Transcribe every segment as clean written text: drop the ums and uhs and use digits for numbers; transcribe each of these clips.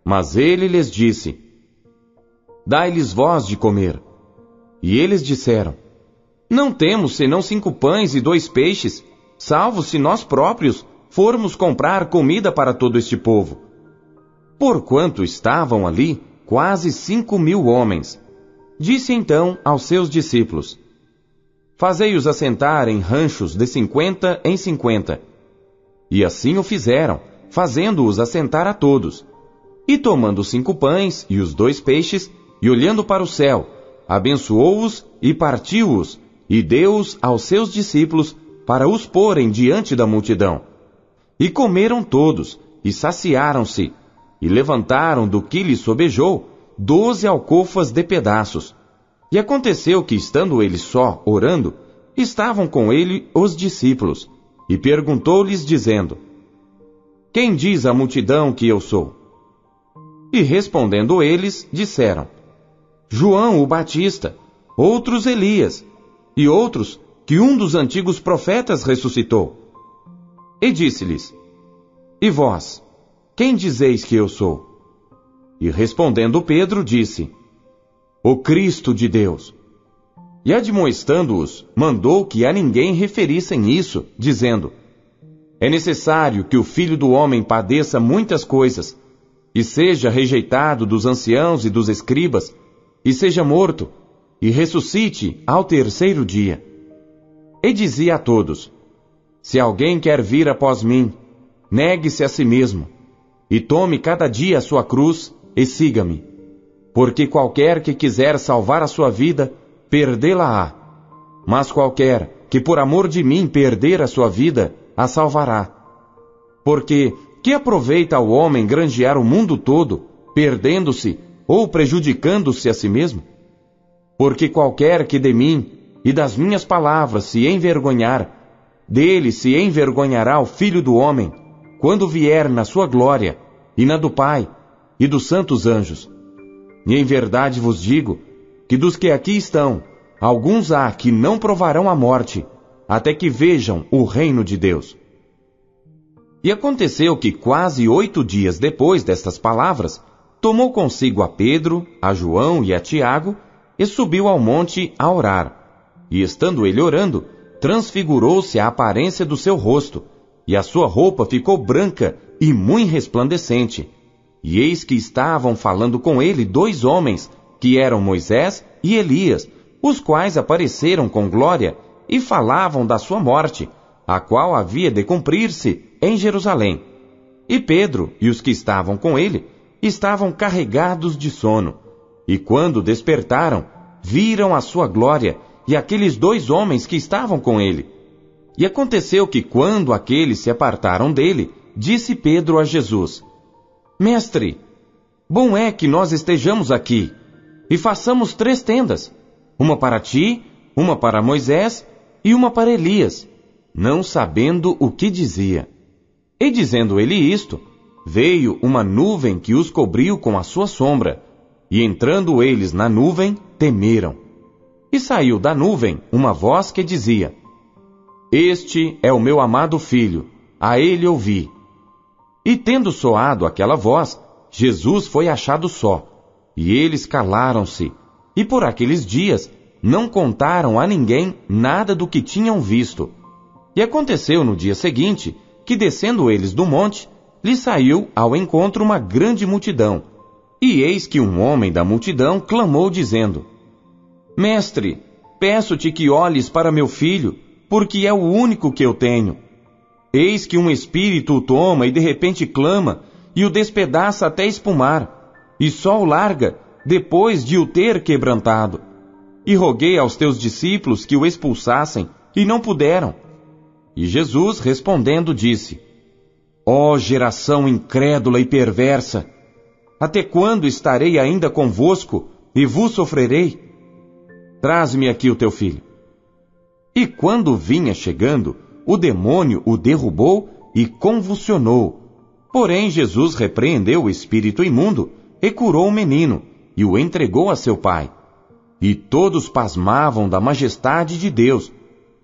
Mas ele lhes disse: Dai-lhes vós de comer. E eles disseram: Não temos senão 5 pães e 2 peixes, salvo se nós próprios formos comprar comida para todo este povo. Porquanto estavam ali quase 5.000 homens. Disse então aos seus discípulos: Fazei-os assentar em ranchos de 50 em 50. E assim o fizeram, fazendo-os assentar a todos. E tomando os 5 pães e os 2 peixes, e olhando para o céu, abençoou-os e partiu-os, e deu-os aos seus discípulos para os porem diante da multidão. E comeram todos, e saciaram-se, e levantaram do que lhes sobejou 12 alcofas de pedaços. E aconteceu que, estando ele só, orando, estavam com ele os discípulos, e perguntou-lhes, dizendo: Quem diz a multidão que eu sou? E respondendo eles, disseram: João o Batista, outros Elias, e outros que um dos antigos profetas ressuscitou. E disse-lhes: E vós, quem dizeis que eu sou? E respondendo Pedro, disse: O Cristo de Deus. E admoestando-os, mandou que a ninguém referissem isso, dizendo: É necessário que o Filho do Homem padeça muitas coisas, e seja rejeitado dos anciãos e dos escribas, e seja morto, e ressuscite ao 3º dia. E dizia a todos: Se alguém quer vir após mim, negue-se a si mesmo, e tome cada dia a sua cruz, e siga-me. Porque qualquer que quiser salvar a sua vida, perdê-la-á. Mas qualquer que por amor de mim perder a sua vida, a salvará. Porque que aproveita ao homem granjear o mundo todo, perdendo-se ou prejudicando-se a si mesmo? Porque qualquer que de mim e das minhas palavras se envergonhar, dele se envergonhará o Filho do Homem, quando vier na sua glória, e na do Pai, e dos santos anjos. E em verdade vos digo, que dos que aqui estão, alguns há que não provarão a morte, até que vejam o reino de Deus. E aconteceu que quase 8 dias depois destas palavras, tomou consigo a Pedro, a João e a Tiago, e subiu ao monte a orar. E estando ele orando, transfigurou-se a aparência do seu rosto, e a sua roupa ficou branca e muito resplandecente. E eis que estavam falando com ele 2 homens, que eram Moisés e Elias, os quais apareceram com glória e falavam da sua morte, a qual havia de cumprir-se em Jerusalém. E Pedro e os que estavam com ele estavam carregados de sono. E quando despertaram, viram a sua glória e aqueles 2 homens que estavam com ele. E aconteceu que, quando aqueles se apartaram dele, disse Pedro a Jesus: Mestre, bom é que nós estejamos aqui, e façamos 3 tendas, uma para ti, uma para Moisés e uma para Elias, não sabendo o que dizia. E dizendo ele isto, veio uma nuvem que os cobriu com a sua sombra, e entrando eles na nuvem, temeram. E saiu da nuvem uma voz que dizia: Este é o meu amado filho, a ele ouvi. E tendo soado aquela voz, Jesus foi achado só, e eles calaram-se, e por aqueles dias não contaram a ninguém nada do que tinham visto. E aconteceu no dia seguinte, que descendo eles do monte, lhe saiu ao encontro uma grande multidão. E eis que um homem da multidão clamou dizendo: Mestre, peço-te que olhes para meu filho, porque é o único que eu tenho. Eis que um espírito o toma e de repente clama, e o despedaça até espumar, e só o larga, depois de o ter quebrantado. E roguei aos teus discípulos que o expulsassem, e não puderam. E Jesus, respondendo, disse: Ó geração incrédula e perversa, até quando estarei ainda convosco, e vos sofrerei? Traze-me aqui o teu filho. E quando vinha chegando, o demônio o derrubou e convulsionou. Porém Jesus repreendeu o espírito imundo e curou o menino, e o entregou a seu pai. E todos pasmavam da majestade de Deus,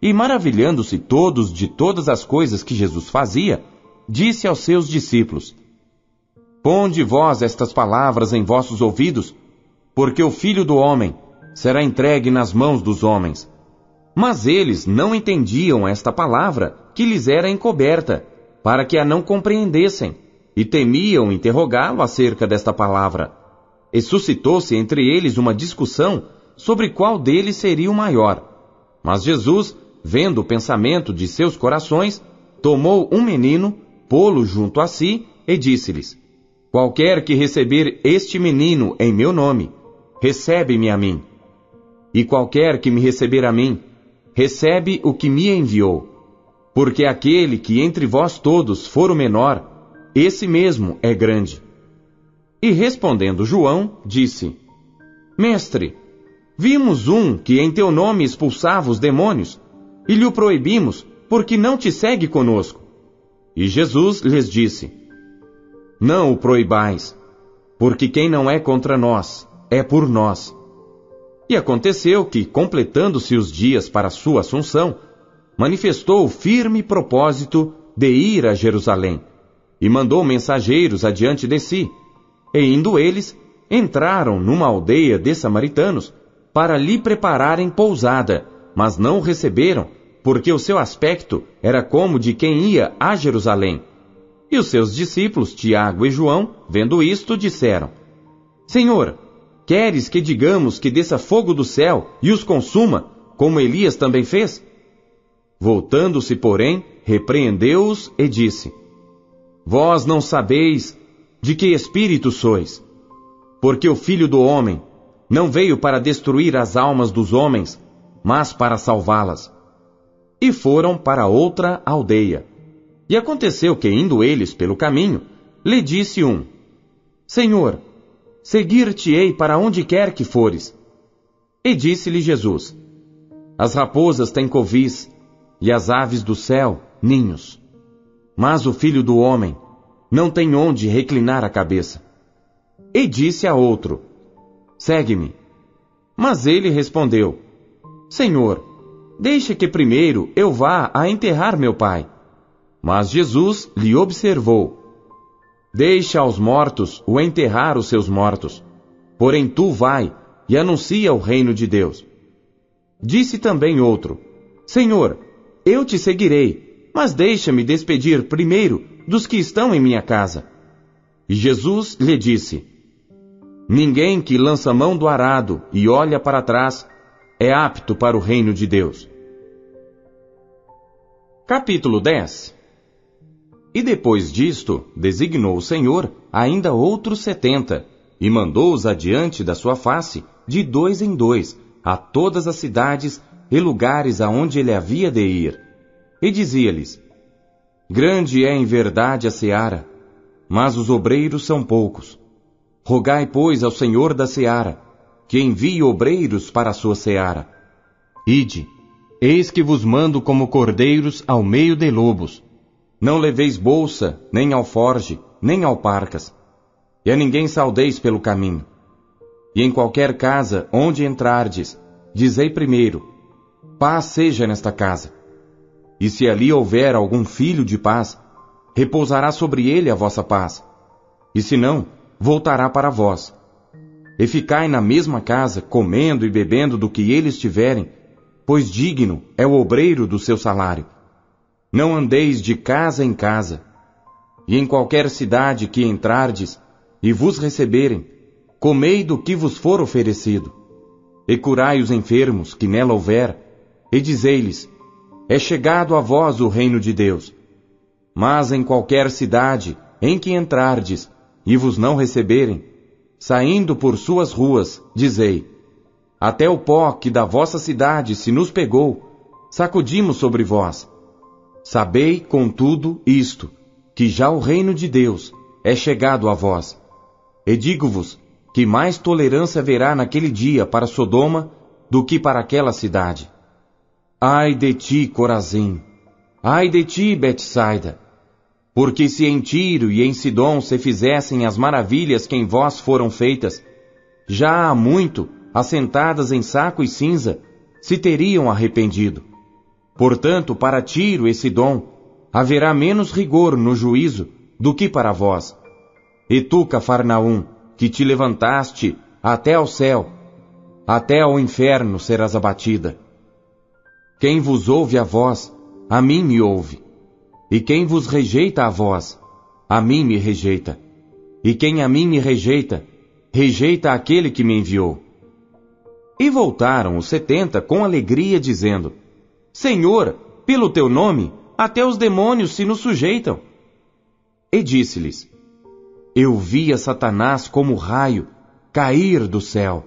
e maravilhando-se todos de todas as coisas que Jesus fazia, disse aos seus discípulos: ponde vós estas palavras em vossos ouvidos, porque o Filho do Homem será entregue nas mãos dos homens. Mas eles não entendiam esta palavra que lhes era encoberta, para que a não compreendessem, e temiam interrogá-lo acerca desta palavra. E suscitou-se entre eles uma discussão sobre qual deles seria o maior. Mas Jesus, vendo o pensamento de seus corações, tomou um menino, pô-lo junto a si, e disse-lhes: Qualquer que receber este menino em meu nome, recebe-me a mim. E qualquer que me receber a mim, recebe o que me enviou. Porque aquele que entre vós todos for o menor, esse mesmo é grande. E respondendo João, disse: Mestre, vimos um que em teu nome expulsava os demônios, e lhe o proibimos, porque não te segue conosco. E Jesus lhes disse: Não o proibais, porque quem não é contra nós, é por nós. E aconteceu que, completando-se os dias para sua assunção, manifestou o firme propósito de ir a Jerusalém, e mandou mensageiros adiante de si, e indo eles, entraram numa aldeia de samaritanos, para lhe prepararem pousada, mas não o receberam, porque o seu aspecto era como de quem ia a Jerusalém. E os seus discípulos, Tiago e João, vendo isto, disseram: Senhor, queres que digamos que desça fogo do céu e os consuma, como Elias também fez? Voltando-se, porém, repreendeu-os e disse: Vós não sabeis de que espírito sois, porque o Filho do Homem não veio para destruir as almas dos homens, mas para salvá-las. E foram para outra aldeia. E aconteceu que, indo eles pelo caminho, lhe disse um: Senhor, seguir-te-ei para onde quer que fores. E disse-lhe Jesus: As raposas têm covis, e as aves do céu ninhos. Mas o Filho do Homem não tem onde reclinar a cabeça. E disse a outro: Segue-me. Mas ele respondeu: Senhor, deixa que primeiro eu vá a enterrar meu pai. Mas Jesus lhe observou: Deixa aos mortos o enterrar os seus mortos. Porém tu vai e anuncia o reino de Deus. Disse também outro: Senhor, eu te seguirei, mas deixa-me despedir primeiro dos que estão em minha casa. E Jesus lhe disse: Ninguém que lança mão do arado e olha para trás é apto para o reino de Deus. Capítulo 10. E depois disto, designou o Senhor ainda outros 70, e mandou-os adiante da sua face, de 2 em 2, a todas as cidades e lugares aonde ele havia de ir. E dizia-lhes: Grande é em verdade a seara, mas os obreiros são poucos. Rogai, pois, ao Senhor da seara, que envie obreiros para a sua seara. Ide, eis que vos mando como cordeiros ao meio de lobos. Não leveis bolsa, nem alforge, nem alparcas, e a ninguém saudeis pelo caminho. E em qualquer casa onde entrardes, dizei primeiro: Paz seja nesta casa. E se ali houver algum filho de paz, repousará sobre ele a vossa paz. E se não, voltará para vós. E ficai na mesma casa, comendo e bebendo do que eles tiverem, pois digno é o obreiro do seu salário. Não andeis de casa em casa. E em qualquer cidade que entrardes e vos receberem, comei do que vos for oferecido. E curai os enfermos que nela houver, e dizei-lhes: É chegado a vós o reino de Deus. Mas em qualquer cidade em que entrardes e vos não receberem, saindo por suas ruas, dizei: Até o pó que da vossa cidade se nos pegou, sacudimos sobre vós. Sabei, contudo, isto, que já o reino de Deus é chegado a vós. E digo-vos que mais tolerância haverá naquele dia para Sodoma do que para aquela cidade. Ai de ti, Corazim! Ai de ti, Betsaida! Porque se em Tiro e em Sidom se fizessem as maravilhas que em vós foram feitas, já há muito, assentadas em saco e cinza, se teriam arrependido. Portanto, para Tiro e Sidom, haverá menos rigor no juízo do que para vós. E tu, Cafarnaum, que te levantaste até ao céu, até ao inferno serás abatida. Quem vos ouve a vós, a mim me ouve. E quem vos rejeita a vós, a mim me rejeita. E quem a mim me rejeita, rejeita aquele que me enviou. E voltaram os 70 com alegria, dizendo: Senhor, pelo teu nome, até os demônios se nos sujeitam. E disse-lhes: Eu vi a Satanás como raio cair do céu.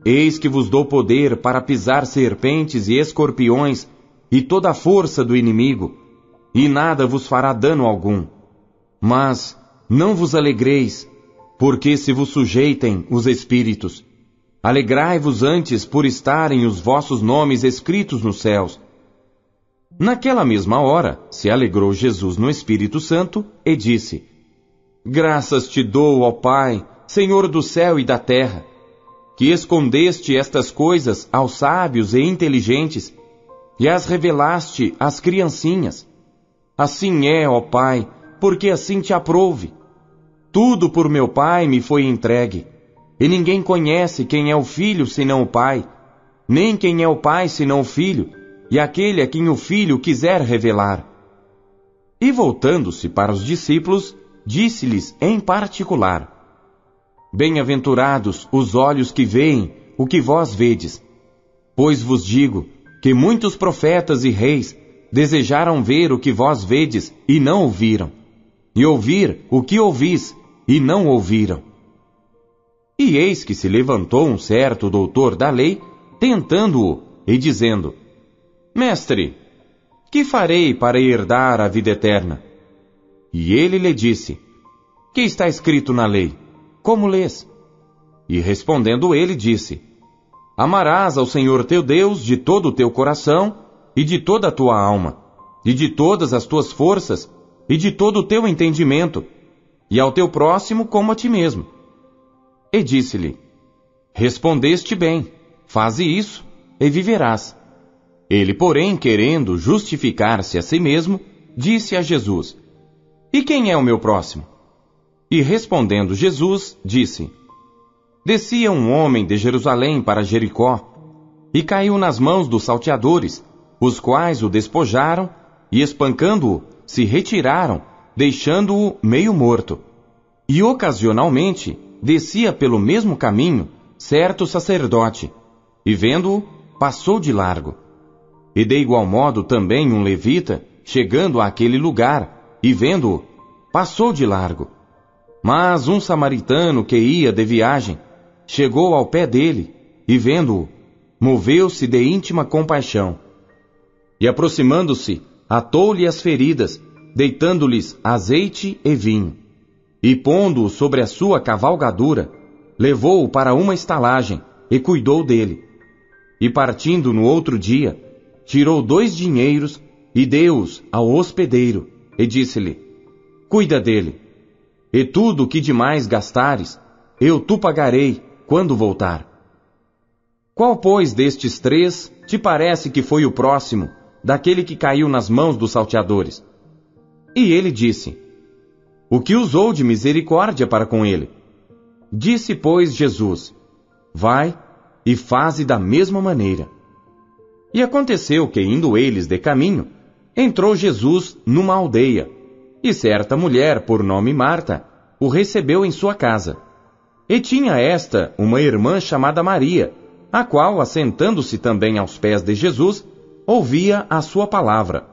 Eis que vos dou poder para pisar serpentes e escorpiões e toda a força do inimigo, e nada vos fará dano algum. Mas não vos alegreis, porque se vos sujeitem os espíritos. Alegrai-vos antes por estarem os vossos nomes escritos nos céus. Naquela mesma hora se alegrou Jesus no Espírito Santo e disse: Graças te dou, ó Pai, Senhor do céu e da terra, que escondeste estas coisas aos sábios e inteligentes e as revelaste às criancinhas. Assim é, ó Pai, porque assim te aprouve. Tudo por meu Pai me foi entregue, e ninguém conhece quem é o Filho senão o Pai, nem quem é o Pai senão o Filho, e aquele a quem o Filho quiser revelar. E voltando-se para os discípulos, disse-lhes em particular: Bem-aventurados os olhos que veem o que vós vedes. Pois vos digo que muitos profetas e reis desejaram ver o que vós vedes e não ouviram, e ouvir o que ouvis e não ouviram. E eis que se levantou um certo doutor da lei, tentando-o e dizendo: Mestre, que farei para herdar a vida eterna? E ele lhe disse: Que está escrito na lei? Como lês? E respondendo ele, disse: Amarás ao Senhor teu Deus de todo o teu coração, e de toda a tua alma, e de todas as tuas forças, e de todo o teu entendimento, e ao teu próximo como a ti mesmo. E disse-lhe: Respondeste bem, faze isso, e viverás. Ele, porém, querendo justificar-se a si mesmo, disse a Jesus: E quem é o meu próximo? E respondendo Jesus, disse: Descia um homem de Jerusalém para Jericó, e caiu nas mãos dos salteadores, os quais o despojaram, e espancando-o, se retiraram, deixando-o meio morto. E ocasionalmente descia pelo mesmo caminho certo sacerdote, e vendo-o, passou de largo. E de igual modo também um levita, chegando àquele lugar, e vendo-o, passou de largo. Mas um samaritano que ia de viagem, chegou ao pé dele, e vendo-o, moveu-se de íntima compaixão. E aproximando-se, atou-lhe as feridas, deitando-lhes azeite e vinho. E pondo-o sobre a sua cavalgadura, levou-o para uma estalagem, e cuidou dele. E partindo no outro dia, tirou 2 dinheiros, e deu-os ao hospedeiro, e disse-lhe: Cuida dele, e tudo o que demais gastares, eu tu pagarei quando voltar. Qual, pois, destes 3 te parece que foi o próximo daquele que caiu nas mãos dos salteadores? E ele disse: O que usou de misericórdia para com ele? Disse, pois, Jesus: Vai e faze da mesma maneira. E aconteceu que, indo eles de caminho, entrou Jesus numa aldeia, e certa mulher, por nome Marta, o recebeu em sua casa. E tinha esta uma irmã chamada Maria, a qual, assentando-se também aos pés de Jesus, ouvia a sua palavra.